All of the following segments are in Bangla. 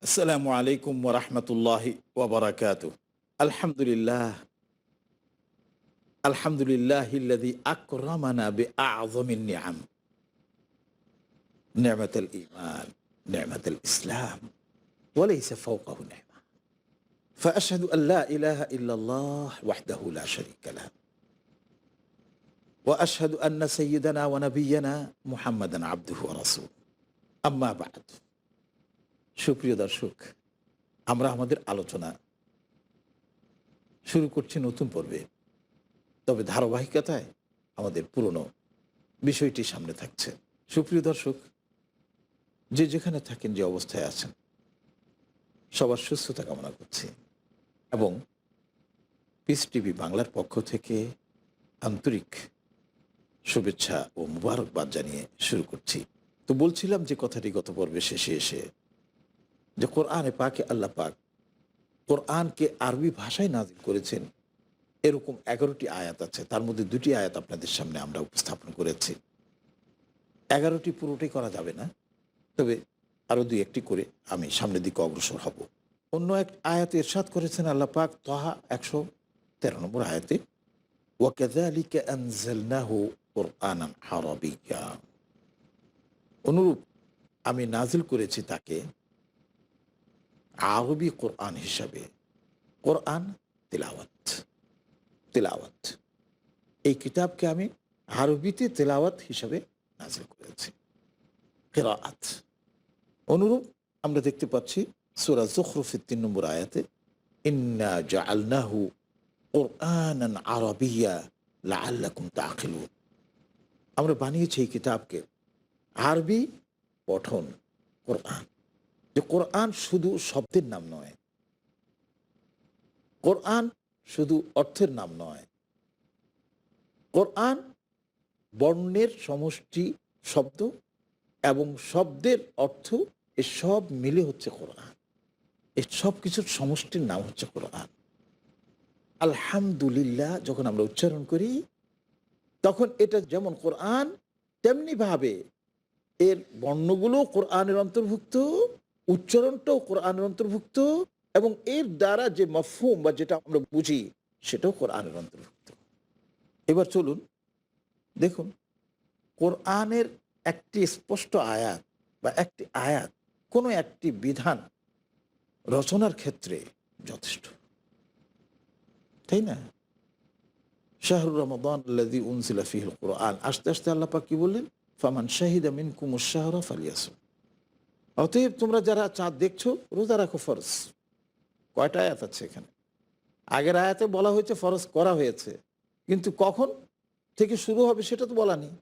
আসসালামু আলাইকুম ওয়া রাহমাতুল্লাহি ওয়া বারাকাতুহু। আলহামদুলিল্লাহ, আলহামদুলিল্লাহিল্লাযী আকরামানা বিআযমিন নিআম, নি'মাতুল ঈমান, নি'মাতুল ইসলাম ওয়া লাইসা ফাওকাহু নি'মা। ফাআশহাদু আন লা ইলাহা ইল্লাল্লাহ ওয়াহদাহু লা শারীকা লাহু ওয়া আশহাদু আন্না সাইয়্যিদানা ওয়া নাবিয়্যানা মুহাম্মাদান আবদুহু ওয়া রাসূলুহু। আম্মা বা'দ। সুপ্রিয় দর্শক, আমরা আমাদের আলোচনা শুরু করছি নতুন পর্বে। তবে ধারাবাহিকতায় আমাদের পুরনো বিষয়টি সামনে থাকছে। সুপ্রিয় দর্শক, যে যেখানে থাকেন, যে অবস্থায় আছেন, সবার সুস্থতা কামনা করছি এবং পিস টিভি বাংলার পক্ষ থেকে আন্তরিক শুভেচ্ছা ও মুবারকবাদ জানিয়ে শুরু করছি। তো বলছিলাম যে কথাটি গত পর্বে শেষে এসে, যে কোরআনে পাকে আল্লাহ পাক কোরআনকে আরবি ভাষায় নাজিল করেছেন এরকম 11টি আয়াত আছে। তার মধ্যে 2টি আয়াত আপনাদের সামনে আমরা উপস্থাপন করেছি। 11টি পুরোটাই করা যাবে না, তবে আরও 2-1টি করে আমি সামনের দিকে অগ্রসর হব। অন্য এক আয়াতে ইরশাদ করেছেন আল্লাহ পাক তাহা 113 নম্বর আয়াতে, ওয়াকাযালিকা আনজালনাহু কুরআনান আরাবিয়্যা। অনুরূপ আমি নাজিল করেছি তাকে আরবি কোরআন হিসাবে। কোরআন তিলাওয়াত, তিলাওয়াত, এই কিতাবকে আমি আরবিতে তেলাওয়াত হিসাবে নাজিল করেছি, কিরাআত। অনুরূপ আমরা দেখতে পাচ্ছি সূরা যুখরুফের 3 নম্বর আয়াতে, ইন্না জাআলনাহু কুরআনান আরাবিয়্যা লাআল্লাকুম তাআকিলুন। আমরা বানিয়েছি এই কিতাবকে আরবি পঠন কোরআন। যে কোরআন শুধু শব্দের নাম নয়, কোরআন শুধু অর্থের নাম নয়, কোরআন বর্ণের সমষ্টি শব্দ এবং শব্দের অর্থ, এসব মিলে হচ্ছে কোরআন। এই সব কিছুর সমষ্টির নাম হচ্ছে কোরআন। আলহামদুলিল্লাহ যখন আমরা উচ্চারণ করি, তখন এটা যেমন কোরআন, তেমনিভাবে এর বর্ণগুলো কোরআনের অন্তর্ভুক্ত, উচ্চারণটাও কোরআনের অন্তর্ভুক্ত, এবং এর দ্বারা যে মাফহুম বা যেটা আমরা বুঝি সেটাও কোরআনের অন্তর্ভুক্ত। এবার চলুন দেখুন, কোরআনের একটি স্পষ্ট আয়াত বা একটি আয়াত কোনো একটি বিধান রচনার ক্ষেত্রে যথেষ্ট, তাই না? শাহরুর রমাদান আল্লাযী উনজিলা ফীহিল কুরআন, আস্তে আস্তে আল্লাহ পাক কি বললেন, ফামান শাহিদা মিনকুমুশ শাহরা ফালিয়াসুম। অতএব তোমরা যারা চাঁদ দেখছো, রোজা রাখো ফরজ। কয়টা আয়াত আছে এখানে? আগের আয়াতে বলা হয়েছে ফরজ করা হয়েছে, কিন্তু কখন থেকে শুরু হবে সেটা তো বলা নেই।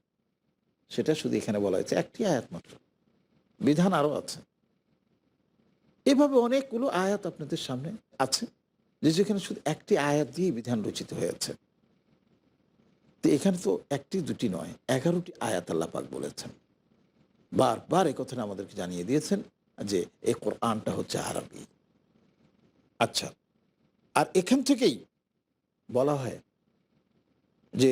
সেটা শুধু এখানে বলা হয়েছে, একটি আয়াত মাত্র, বিধান আরও আছে। এভাবে অনেকগুলো আয়াত আপনাদের সামনে আছে, যে যেখানে শুধু একটি আয়াত দিয়ে বিধান রচিত হয়েছে। তো এখানে তো একটি দুটি নয়, 11টি আয়াত আল্লাহ পাক বলেছেন। বারবার এই কথাটা আমাদেরকে জানিয়ে দিয়েছেন যে এই কোরআনটা হচ্ছে আরবি। আচ্ছা, আর এখান থেকেই বলা হয় যে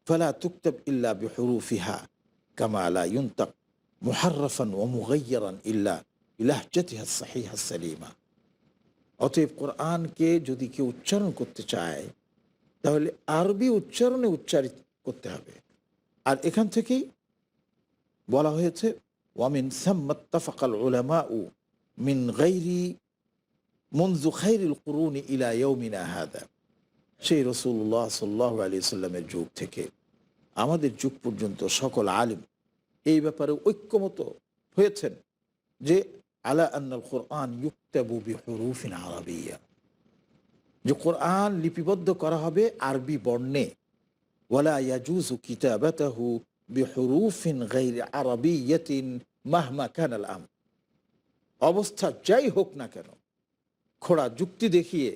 ফালা তুকতাব ইল্লা বিহুরুফিহা কামা লা ইউনতাক মুহাররাফান ওয়া মুগায়্যারান ইল্লা বিলাহজাতিহা সাহিহা সালিমা। অতএব কোরআনকে যদি কেউ উচ্চারণ করতে চায়, তাহলে আরবি উচ্চারণে উচ্চারিত করতে হবে। আর এখান থেকেই বলা হয়েছে, ওয়ামিন সাম্মা ইত্তাফাকাল উলামাউ মিন গায়রি মুনযু খায়রিল কুরুনি ইলা ইয়াউমিনা হাযা। সেই রাসূলুল্লাহ সাল্লাল্লাহু আলাইহি সাল্লামের যুগ থেকে আমাদের যুগ পর্যন্ত সকল আলিম এই ব্যাপারে ঐক্যমত হয়েছেন যে আলা আন্নাল কুরআন ইউকতাবু বিহুরুফিন আরাবিয়্যা, যে কোরআন লিপিবদ্ধ করা হবে আরবি বর্ণে। ওয়ালা ইয়াজুজু কিতাবাতাহু বিহুরুফিন গায়রি আরাবিয়্যাতিন মাহমা কানাল আমর। অবস্থা যাই হোক না কেন, খোড়া যুক্তি দেখিয়ে,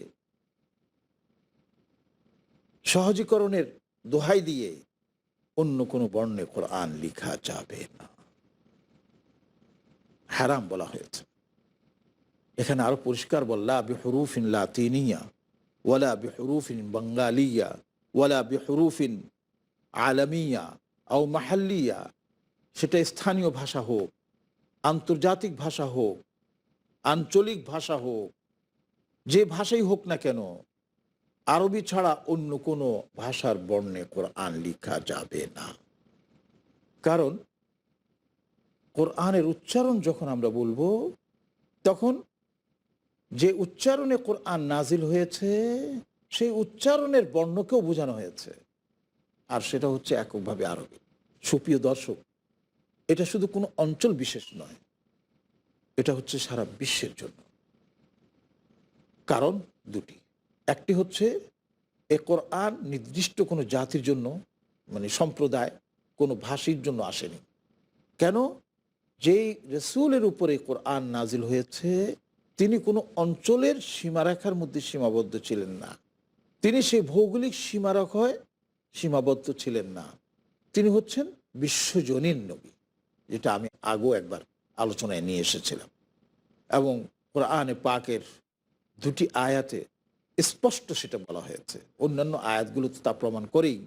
সহজীকরণের দোহাই দিয়ে অন্য কোনো বর্ণে কোরআন লেখা যাবে না, হারাম বলা হয়েছে। এখানে আরো পরিষ্কার বললা বিহুরুফিন লাতিনিয়া ওয়ালা বিহুরুফিন বাঙ্গালিয়া ওয়ালা বিহুরুফিন আলামিয়া আও মাহাল্লিয়া, সেটা স্থানীয় ভাষা হোক, আন্তর্জাতিক ভাষা হোক, আঞ্চলিক ভাষা হোক, যে ভাষাই হোক না কেন, আরবি ছাড়া অন্য কোনো ভাষার বর্ণে কোরআন লেখা যাবে না। কারণ কোরআনের উচ্চারণ যখন আমরা বলবো, তখন যে উচ্চারণে কোরআন নাজিল হয়েছে সেই উচ্চারণের বর্ণকেও বোঝানো হয়েছে, আর সেটা হচ্ছে এককভাবে আরবি। সুপ্রিয় দর্শক, এটা শুধু কোনো অঞ্চল বিশেষ নয়, এটা হচ্ছে সারা বিশ্বের জন্য। কারণ দুটি। একটি হচ্ছে এ কোরআন নির্দিষ্ট কোনো জাতির জন্য, মানে সম্প্রদায়, কোনো ভাষীর জন্য আসেনি। কেন? যেই রসুলের উপরে কোরআন নাজিল হয়েছে তিনি কোনো অঞ্চলের সীমারেখার মধ্যে সীমাবদ্ধ ছিলেন না, তিনি সেই ভৌগোলিক সীমারেখায় সীমাবদ্ধ ছিলেন না। তিনি হচ্ছেন বিশ্বজনীন নবী, যেটা আমি আগেও একবার আলোচনায় নিয়ে এসেছিলাম। এবং কোরআনে পাকের দুটি আয়াতে স্পষ্ট সেটা বলা হয়েছে। অন্যান্য আয়াতগুলো তো তা প্রমাণ করেই,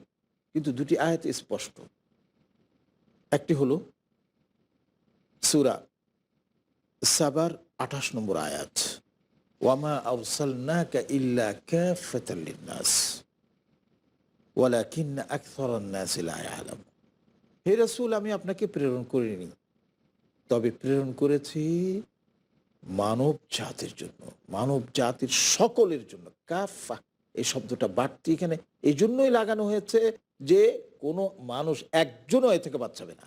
কিন্তু দুটি আয়াতে স্পষ্ট। একটি হলো সূরা সাবার 28 নম্বর আয়াত, ওয়ামা আরসালনাকা ইল্লা কাফাতাল লিন্নাস ওয়ালাকিন্না আকসারান নাসি লা ইয়ালামুন। হে রাসূল, আমি আপনাকে প্রেরণ করিনি, তবে প্রেরণ করেছি মানব জাতির জন্য, মানব জাতির সকলের জন্য। কাফা এই শব্দটা বাড়তি এখানে এই জন্যই লাগানো হয়েছে যে কোনো মানুষ একজনও এ থেকে বাঁচাবে না।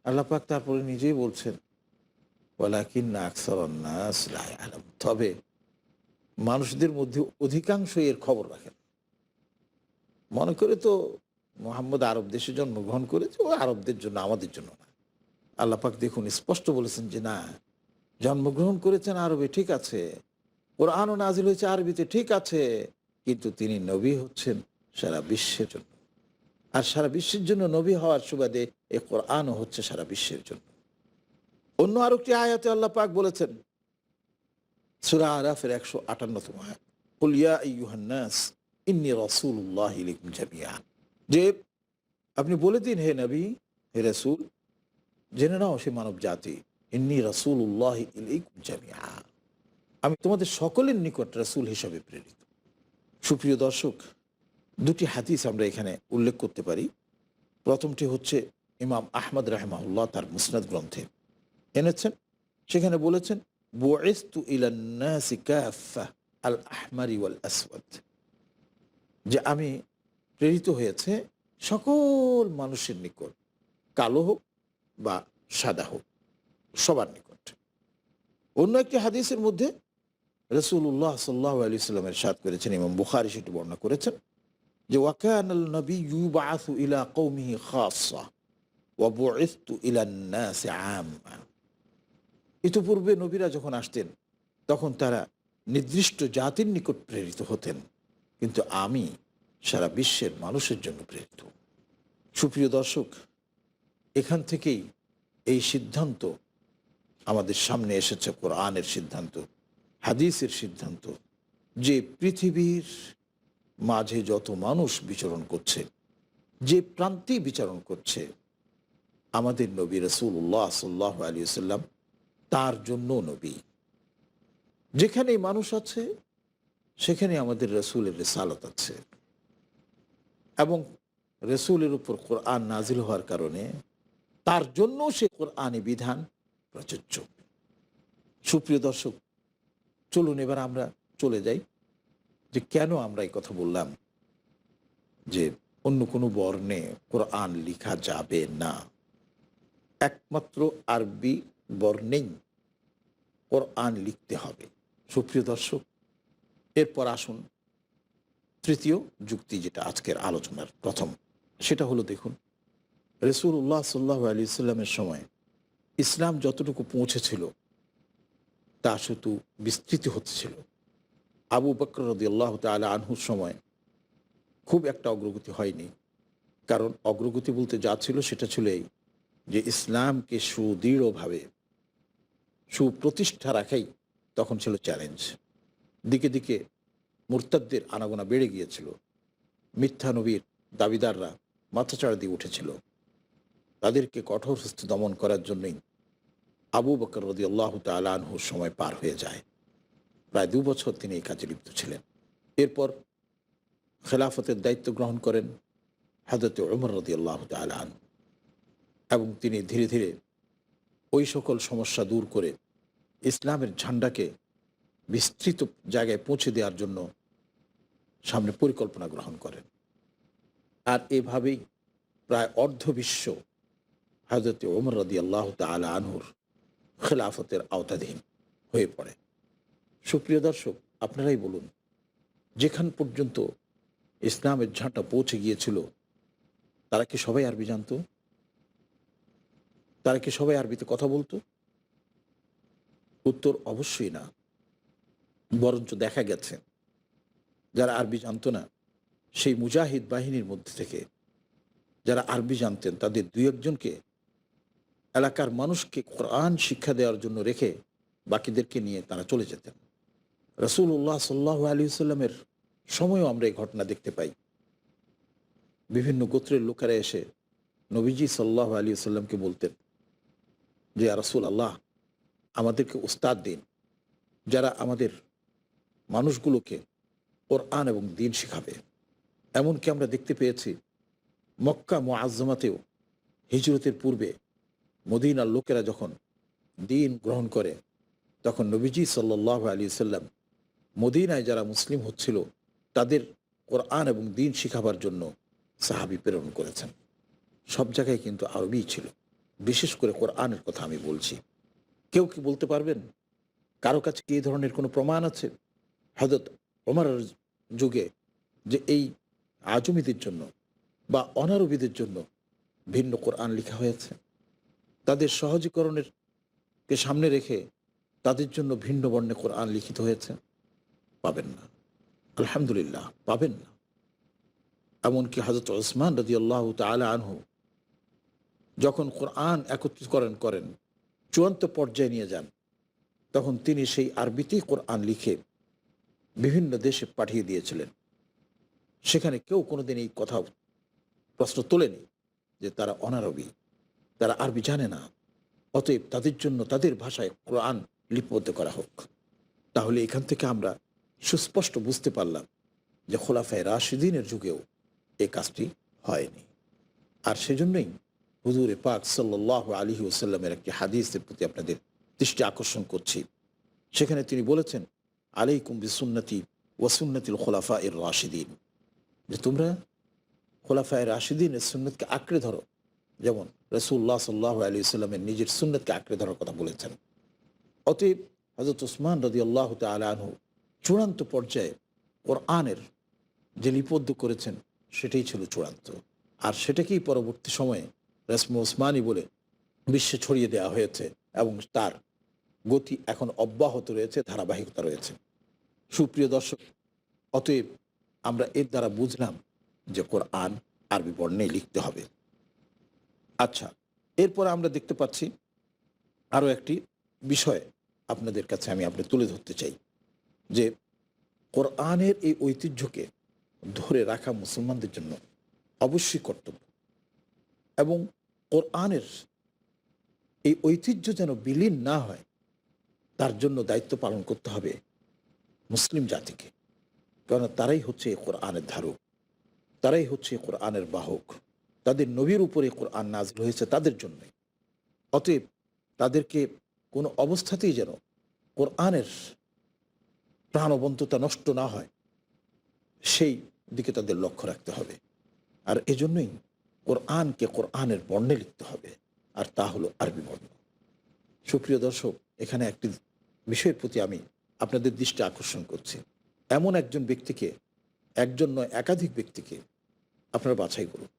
আল্লাহ পাক তারপরে নিজেই বলছেন, ওয়ালাকিন্না আকসারান নাস লা ইয়ালামুন, তবে মানুষদের মধ্যে অধিকাংশই এর খবর রাখেন। মনে করে তো মোহাম্মদ আরব দেশে জন্মগ্রহণ করেছে, ও আরবদের জন্য, আমাদের জন্য না। আল্লাহ পাক দেখুন স্পষ্ট বলেছেন যে না, জন্মগ্রহণ করেছেন আরবে, ঠিক আছে, কোরআনও নাজিল হয়েছে আরবিতে, ঠিক আছে, কিন্তু তিনি নবী হচ্ছেন সারা বিশ্বের জন্য। আর সারা বিশ্বের জন্য নবী হওয়ার সুবাদে এ কোরআনও হচ্ছে সারা বিশ্বের জন্য। অন্য আরেকটি আয়াতে আল্লাহ পাক বলেছেন, সূরা আরাফের 158তম আয়াত, কুল ইয়া আইয়ুহান নাস ইন্নী রাসূলুল্লাহি ইলাইকুম জামিআ, যে আপনি বলে দিন হে নবী, হে রাসূল, জেনে নাও সে মানব জাতি, ইন্নী রাসূলুল্লাহি ইলাইকুম জামিআ, আমি তোমাদের সকলের নিকট রাসূল হিসাবে প্রেরিত। সুপ্রিয় দর্শক, দুটি হাদিস আমরা এখানে উল্লেখ করতে পারি। প্রথমটি হচ্ছে ইমাম আহমদ রাহিমাহুল্লাহ তার মুসনাদ গ্রন্থে এনেছেন, সেখানে বলেছেন, বুইসতু ইলান নাসি কাফা আল আহমারি ওয়াল আসওয়াদ, যে আমি প্রেরিত হয়েছে সকল মানুষের নিকট, কালো হোক বা সাদা হোক, সবার নিকট। অন্য একটি হাদিসের মধ্যে রাসূলুল্লাহ সাল্লাল্লাহু আলাইহি ওয়াসাল্লাম ইরশাদ করেছেন, ইমাম বুখারী সেটি বর্ণনা করেছেন, যে ওয়াকানাল নাবিয়্যু ইউবআসু ইলা কওমিহি খাসসা ওয়া বুইসতু ইলান নাসি আম্মা। ইতিপূর্বে নবীরা যখন আসতেন তখন তারা নির্দিষ্ট জাতির নিকট প্রেরিত হতেন, কিন্তু আমি সারা বিশ্বের মানুষের জন্য প্রেরিত। সুপ্রিয় দর্শক, এখান থেকেই এই সিদ্ধান্ত আমাদের সামনে এসেছে, কোরআনের সিদ্ধান্ত, হাদিসের সিদ্ধান্ত, যে পৃথিবীর মাঝে যত মানুষ বিচরণ করছে, যে প্রান্তেই বিচরণ করছে, আমাদের নবী রাসূলুল্লাহ সাল্লাল্লাহু আলাইহি ওয়াসাল্লাম তার জন্য নবী। যেখানেই মানুষ আছে সেখানে আমাদের রাসূলের রিসালাত আছে, এবং রাসূলের উপর কোরআন নাজিল হওয়ার কারণে তার জন্য সে কোরআনী বিধান প্রযোজ্য। সুপ্রিয় দর্শক, চলুন এবার আমরা চলে যাই যে কেন আমরা এই কথা বললাম যে অন্য কোনো বর্ণে কোরআন লেখা যাবে না, একমাত্র আরবি বর্ণেই কোরআন লিখতে হবে। সুপ্রিয় দর্শক, এরপর আসুন তৃতীয় যুক্তি, যেটা আজকের আলোচনার প্রথম, সেটা হলো, দেখুন, রাসূলুল্লাহ সাল্লাল্লাহু আলাইহি ওয়াসাল্লামের সময় ইসলাম যতটুকু পৌঁছেছিল তা শুধু বিস্তৃত হচ্ছিল। আবু বকর রাদিয়াল্লাহু তাআলা আনহুর সময় খুব একটা অগ্রগতি হয়নি, কারণ অগ্রগতি বলতে যা ছিল সেটা ছিল এই, যে ইসলামকে সুদৃঢ়ভাবে সুপ্রতিষ্ঠা রাখাই তখন ছিল চ্যালেঞ্জ। দিকে দিকে মুরতাদদের আনাগোনা বেড়ে গিয়েছিল, মিথ্যা নবীর দাবিদাররা মাথাচাড়া দিয়ে উঠেছিল, তাদেরকে কঠোর হস্তে দমন করার জন্যই আবু বকর রাদিয়াল্লাহু তাআলা আনহুর সময় পার হয়ে যায়। প্রায় ২ বছর তিনি এই কাজে লিপ্ত ছিলেন। এরপর খেলাফতের দায়িত্ব গ্রহণ করেন হযরত ওমর রাদিয়াল্লাহু তাআলা আনহু, এবং তিনি ধীরে ধীরে ওই সকল সমস্যা দূর করে ইসলামের ঝান্ডাকে বিস্তৃত জায়গায় পৌঁছে দেওয়ার জন্য সামনে পরিকল্পনা গ্রহণ করেন। আর এভাবেই প্রায় অর্ধ বিশ্ব হযরত ওমর রাদিয়াল্লাহু তাআলা আনহুর খেলাফতের আওতাধীন হয়ে পড়ে। সুপ্রিয় দর্শক, আপনারাই বলুন, যেখান পর্যন্ত ইসলামের ঝাঁটা পৌঁছে গিয়েছিল, তারা কি সবাই আরবি জানতো? তারা কি সবাই আরবিতে কথা বলতো? উত্তর অবশ্যই না। বরঞ্চ দেখা গেছে যারা আরবি জানতো না, সেই মুজাহিদ বাহিনীর মধ্যে থেকে যারা আরবি জানতেন তাদের ২-১ জনকে এলাকার মানুষকে কোরআন শিক্ষা দেওয়ার জন্য রেখে বাকিদেরকে নিয়ে তারা চলে যেতেন। রাসূলুল্লাহ সাল্লাল্লাহু আলাইহি ওয়াসাল্লামের সময়ও আমরা এই ঘটনা দেখতে পাই। বিভিন্ন গোত্রের লোকেরা এসে নবীজি সাল্লাল্লাহু আলাইহি ওয়াসাল্লামকে বলতেন যে, ইয়া রাসূলুল্লাহ, আমাদেরকে উস্তাদ দিন, যারা আমাদের মানুষগুলোকে কোরআন এবং দ্বীন শিখাবে। এমনকি আমরা দেখতে পেয়েছি মক্কা মুআজ্জমাতেও হিজরতের পূর্বে মদিনার লোকেরা যখন দ্বীন গ্রহণ করে, তখন নবীজি সাল্লাল্লাহু আলাইহি ওয়াসাল্লাম মদিনায় যারা মুসলিম হচ্ছিল তাদের কোরআন এবং দ্বীন শিখাবার জন্য সাহাবী প্রেরণ করেছেন। সব জায়গায় কিন্তু আরবি ছিল, বিশেষ করে কোরআনের কথা আমি বলছি। কেউ কি বলতে পারবেন কারো কাছে কি এই ধরনের কোনো প্রমাণ আছে হযরত ওমরের যুগে যে এই আজমিদের জন্য বা অনারবিদের জন্য ভিন্ন কোরআন লেখা হয়েছে? তাদের সহজীকরণের কে সামনে রেখে তাদের জন্য ভিন্ন বর্ণে কোরআন লিখিত হয়েছে? পাবেন না, আলহামদুলিল্লাহ পাবেন না। এমনকি হযরত ওসমান রাদিয়াল্লাহু তাআলা আনহু যখন কোরআন একত্রীকরণ করেন, চূড়ান্ত পর্যায়ে নিয়ে যান, তখন তিনি সেই আরবিতেই কোরআন লিখে বিভিন্ন দেশে পাঠিয়ে দিয়েছিলেন। সেখানে কেউ কোনোদিন এই কথা প্রশ্ন তোলেনি যে তারা অনারবি, তারা আরবি জানে না, অতএব তাদের জন্য তাদের ভাষায় কোরআন লিপিবদ্ধ করা হোক। তাহলে এখান থেকে আমরা সুস্পষ্ট বুঝতে পারলাম যে খোলাফায়ে রাশিদিনের যুগেও এই কাজটি হয়নি। আর সেজন্যই হুজুরে পাক সাল্লাল্লাহু আলাইহি ওয়াসাল্লামের একটি হাদিসের প্রতি আপনাদের দৃষ্টি আকর্ষণ করছি। সেখানে তিনি বলেছেন, আলাইকুম বিসুন্নতি ওয়া সুন্নাতিল খোলাফায়ে রাশিদিন, যে তোমরা খোলাফায়ে রাশিদিনের সুন্নতকে আঁকড়ে ধরো, যেমন রাসূলুল্লাহ সাল্লাল্লাহু আলাইহি ওয়াসাল্লামের নিজের সুন্নতকে আঁকড়ে ধরার কথা বলেছেন। অতএব হযরত ওসমান রাদিয়াল্লাহু তাআলা আনহু চূড়ান্ত পর্যায়ে কোরআনের যে লিপিবদ্ধ করেছেন সেটাই ছিল চূড়ান্ত। আর সেটাকেই পরবর্তী সময়ে রসমে ওসমানী বলে বিশ্বে ছড়িয়ে দেওয়া হয়েছে এবং তার গতি এখন অব্যাহত রয়েছে, ধারাবাহিকতা রয়েছে। সুপ্রিয় দর্শক, অতএব আমরা এর দ্বারা বুঝলাম যে কোরআন আরবি বর্ণে লিখতে হবে। আচ্ছা, এরপর আমরা দেখতে পাচ্ছি আরও একটি বিষয় আপনাদের কাছে আমি তুলে ধরতে চাই, যে কোরআনের এই ঐতিহ্যকে ধরে রাখা মুসলমানদের জন্য অবশ্যই কর্তব্য, এবং কোরআনের এই ঐতিহ্য যেন বিলীন না হয় তার জন্য দায়িত্ব পালন করতে হবে মুসলিম জাতিকে। কারণ তারাই হচ্ছে এই কোরআনের ধারক, তারাই হচ্ছে কোরআনের বাহক, তাদের নবীর উপরে কোরআন নাযিল হয়েছে তাদের জন্যই। অতএব তাদেরকে কোনো অবস্থাতেই যেন কোরআনের প্রাণবন্ততা নষ্ট না হয় সেই দিকে তাদের লক্ষ্য রাখতে হবে। আর এজন্যই কোরআনকে কোরআনের বর্ণে লিখতে হবে, আর তা হলো আরবি বর্ণ। সুপ্রিয় দর্শক, এখানে একটি বিষয়ের প্রতি আমি আপনাদের দৃষ্টি আকর্ষণ করছি। এমন একজন ব্যক্তিকে, একজন নয় একাধিক ব্যক্তিকে আপনারা বাছাই করুন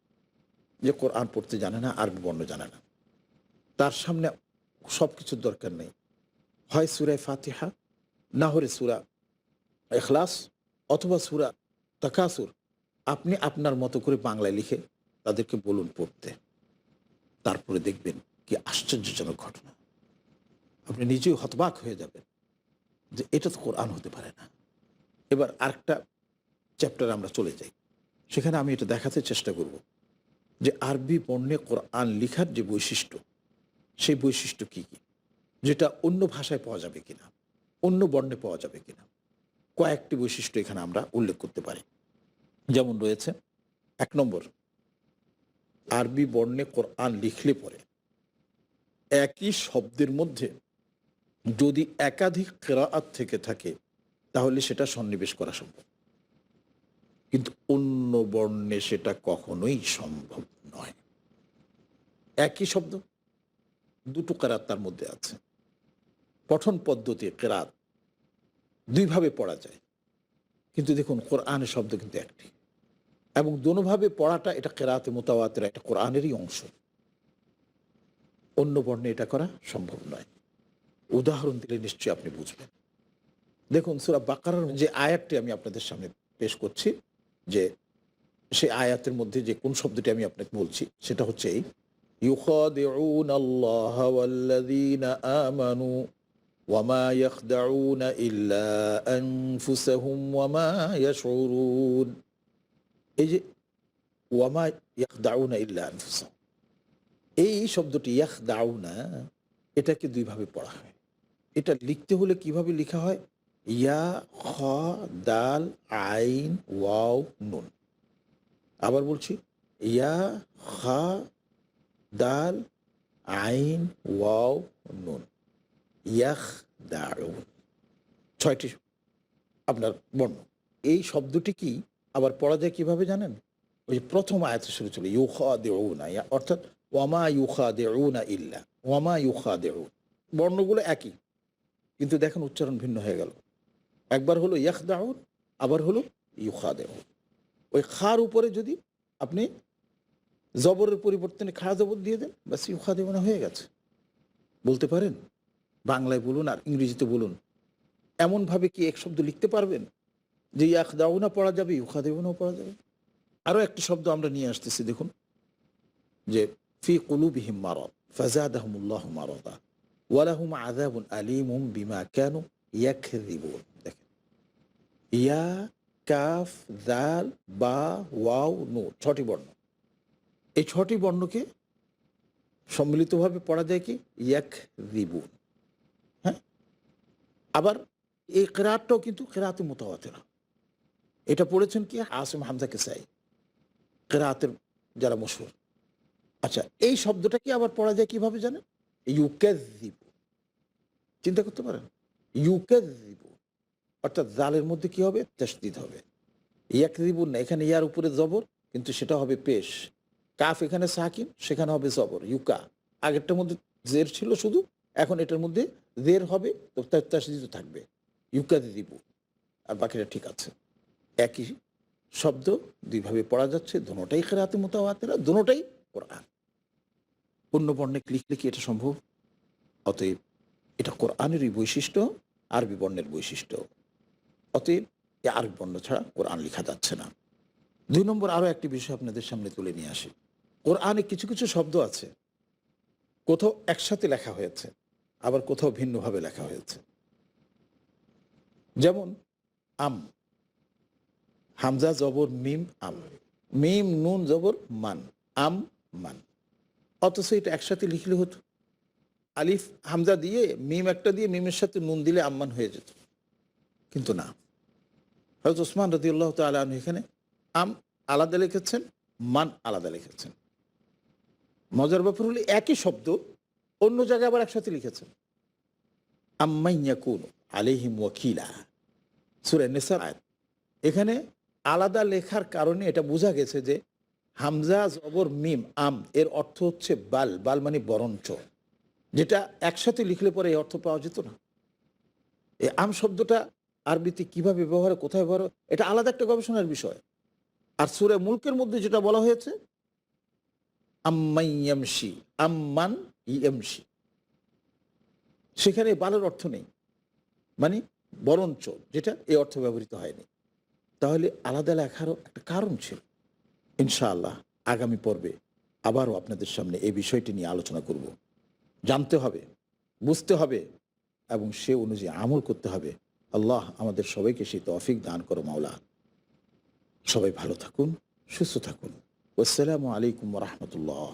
যে কোরআন পড়তে জানে না, আরবি বর্ণ জানে না। তার সামনে সব কিছুর দরকার নেই, হয় সূরা ফাতিহা, না হলে সূরা ইখলাস, অথবা সূরা তাকাসুর আপনি আপনার মতো করে বাংলায় লিখে তাদেরকে বলুন পড়তে। তারপরে দেখবেন কি আশ্চর্যজনক ঘটনা, আপনি নিজেও হতবাক হয়ে যাবেন যে এটা তো কোরআন হতে পারে না। এবার আরেকটা চ্যাপ্টারে আমরা চলে যাই, সেখানে আমি এটা দেখাতে চেষ্টা করব যে আরবি বর্ণে কোরআন লিখার যে বৈশিষ্ট্য, সেই বৈশিষ্ট্য কী কী। যেটা অন্য ভাষায় পাওয়া যাবে কিনা, অন্য বর্ণে পাওয়া যাবে কিনা। কয়েকটি বৈশিষ্ট্য এখানে আমরা উল্লেখ করতে পারি। যেমন রয়েছে, ১ নম্বর, আরবি বর্ণে কোরআন লিখলে পরে একই শব্দের মধ্যে যদি একাধিক কিরাআত থেকে থাকে তাহলে সেটা সন্নিবেশ করা সম্ভব, কিন্তু অন্য বর্ণে সেটা কখনোই সম্ভব নয়। একই শব্দ, দুটো কেরাত তার মধ্যে আছে, পঠন পদ্ধতি কেরাত দুইভাবে পড়া যায়, কিন্তু দেখুন কোরআনের শব্দ কিন্তু একটি, এবং দোনোভাবে পড়াটা এটা কেরাতে মুতাওয়াতির, এটা কোরআনেরই অংশ। অন্য বর্ণে এটা করা সম্ভব নয়। উদাহরণ দিলে নিশ্চয়ই আপনি বুঝবেন। দেখুন সূরা বাকারার যে আয়াতটি আমি আপনাদের সামনে পেশ করছি, যে সেই আয়াতের মধ্যে যে কোন শব্দটি আমি আপনাকে বলছি সেটা হচ্ছে এই, ইউখাদিউনা আল্লাহ ওয়াল্লাযীনা আমানু ওয়ামা ইয়াখদাউনা ইল্লা আনফুসাহুম ওয়ামা ইয়াশউরুন। এই যে ওয়ামা ইয়াখদাউনা ইল্লা আনফুসাহুম, এই শব্দটি ইয়াখদাউনা, এটাকে দুইভাবে পড়া হয়। এটা লিখতে হলে কিভাবে লেখা হয়? ইয়া খ দাল আইন ওয়াও নুন। আবার বলছি, ইয়া খা দাল আইন ওয়াও নুন, ইয়াখ দাউন। ৬টি আপনার বর্ণ। এই শব্দটি কি আবার পড়া যায় কিভাবে জানেন? ওই যে প্রথম আয়াতে শুরু ছিল ইউখাদিউনা, অর্থাৎ ওয়ামা ইউখাদিউনা ইল্লা, ওয়ামা ইউখাদিউন। বর্ণগুলো একই, কিন্তু দেখেন উচ্চারণ ভিন্ন হয়ে গেল। একবার হলো ইয়াখদাউন, আবার হলো ইউখাদিউন। ওই খার উপরে যদি আপনি জবরের পরিবর্তনে খা জবর দিয়ে দেন, ব্যাস ইউখাদিউন হয়ে গেছে। বলতে পারেন, বাংলায় বলুন আর ইংরেজিতে বলুন, এমনভাবে কি এক শব্দ লিখতে পারবেন যে ইয়াখদাউনা পড়া যাবে, ইউখাদিউনাও পড়া যাবে? আরও একটি শব্দ আমরা নিয়ে আসতেছি, দেখুন, যে ফি কুলুবিহিম মারাদ ফাযাদাহুমুল্লাহু মারাদা ওয়ালাহুম আযাবুন আলীমুম বিমা কানু ইয়াকযিবুন। দেখেন, ইয়া কাফ জাল বা ওয়াও নুন, 6টি বর্ণ। এই 6টি বর্ণকে সম্মিলিতভাবে পড়া যায় কি ইয়াকযিবুন। হ্যাঁ, আবার এই কিরাআতটাও কিন্তু কিরাআতে মুতাওয়াতির। এটা পড়েছেন কি আসিম হামজা কিসাই, কিরাআতের যারা মশহুর। আচ্ছা, এই শব্দটা কি আবার পড়া যায় কিভাবে জানেন? ইউকাযযিবু। চিন্তা করতে পারেন, ইউকাযযিবু, অর্থাৎ জালের মধ্যে কি হবে? তাসদীদ হবে। ইয়াকযিবুন না, এখানে ইয়ার উপরে জবর, কিন্তু সেটা হবে পেশ। কাফ এখানে সাকিন, সেখানে হবে জবর ইউকা। আগেরটার মধ্যে জের ছিল শুধু, এখন এটার মধ্যে জের হবে, তো তাসদীদ থাকবে, ইউকাযযিবু। আর বাকিটা ঠিক আছে। একই শব্দ দুইভাবে পড়া যাচ্ছে, দোনোটাই কিরাআতে মুতাওয়াতিরা, দোনোটাই কোরআন। অন্য বর্ণে লিখলে কি এটা সম্ভব? অতএব এটা কোরআনেরই বৈশিষ্ট্য, আরবি বর্ণের বৈশিষ্ট্য। অতএব এই আরবি বর্ণ ছাড়া কোরআন লেখা যাচ্ছে না। ২ নম্বর আরও একটি বিষয় আপনাদের সামনে তুলে নিয়ে আসি। কোরআনে কিছু কিছু শব্দ আছে কোথাও একসাথে লেখা হয়েছে, আবার কোথাও ভিন্নভাবে লেখা হয়েছে। যেমন আম, হামজা জবর মিম আম, মিম নুন জবর মান, আম মান। অথচ এটা একসাথে লিখলে হতো, আলিফ হামজা দিয়ে মিম একটা দিয়ে মিমের সাথে নুন দিলে আম্মান হয়ে যেত, কিন্তু না। হযরত ওসমান রাদিয়াল্লাহু তাআলা আনহু এখানে আম আলাদা লিখেছেন, মান আলাদা লিখেছেন। মজার ব্যাপার হলো একই শব্দ অন্য জায়গায় আবার একসাথে লিখেছেন। আম্মান ইয়াকুনু আলাইহিম ওয়াকিলা, সূরা নিসার আয়াত। এখানে আলাদা লেখার কারণে এটা বোঝা গেছে যে হামজা জবর মিম আম এর অর্থ হচ্ছে বাল, বাল মানে বরঞ্চ, যেটা একসাথে লিখলে পরে এই অর্থ পাওয়া যেত না। এই আম শব্দটা আরবিতে কিভাবে ব্যবহার, কোথায় ব্যবহার, এটা আলাদা একটা গবেষণার বিষয়। আর সূরা মুলকের মধ্যে যেটা বলা হয়েছে আম্মান ইয়ামশি, আম্মান ইয়ামশি, সেখানে বালের অর্থ নেই, মানে বরঞ্চ, যেটা এই অর্থ ব্যবহৃত হয়নি। তাহলে আলাদা লেখারও একটা কারণ ছিল। ইনশাআল্লাহ আগামী পর্বে আবারও আপনাদের সামনে এই বিষয়টি নিয়ে আলোচনা করব। জানতে হবে, বুঝতে হবে এবং সে অনুযায়ী আমল করতে হবে। আল্লাহ আমাদের সবাইকে সেই তৌফিক দান করো মাওলা। সবাই ভালো থাকুন, সুস্থ থাকুন। আসসালামু আলাইকুম ওয়া রাহমাতুল্লাহ।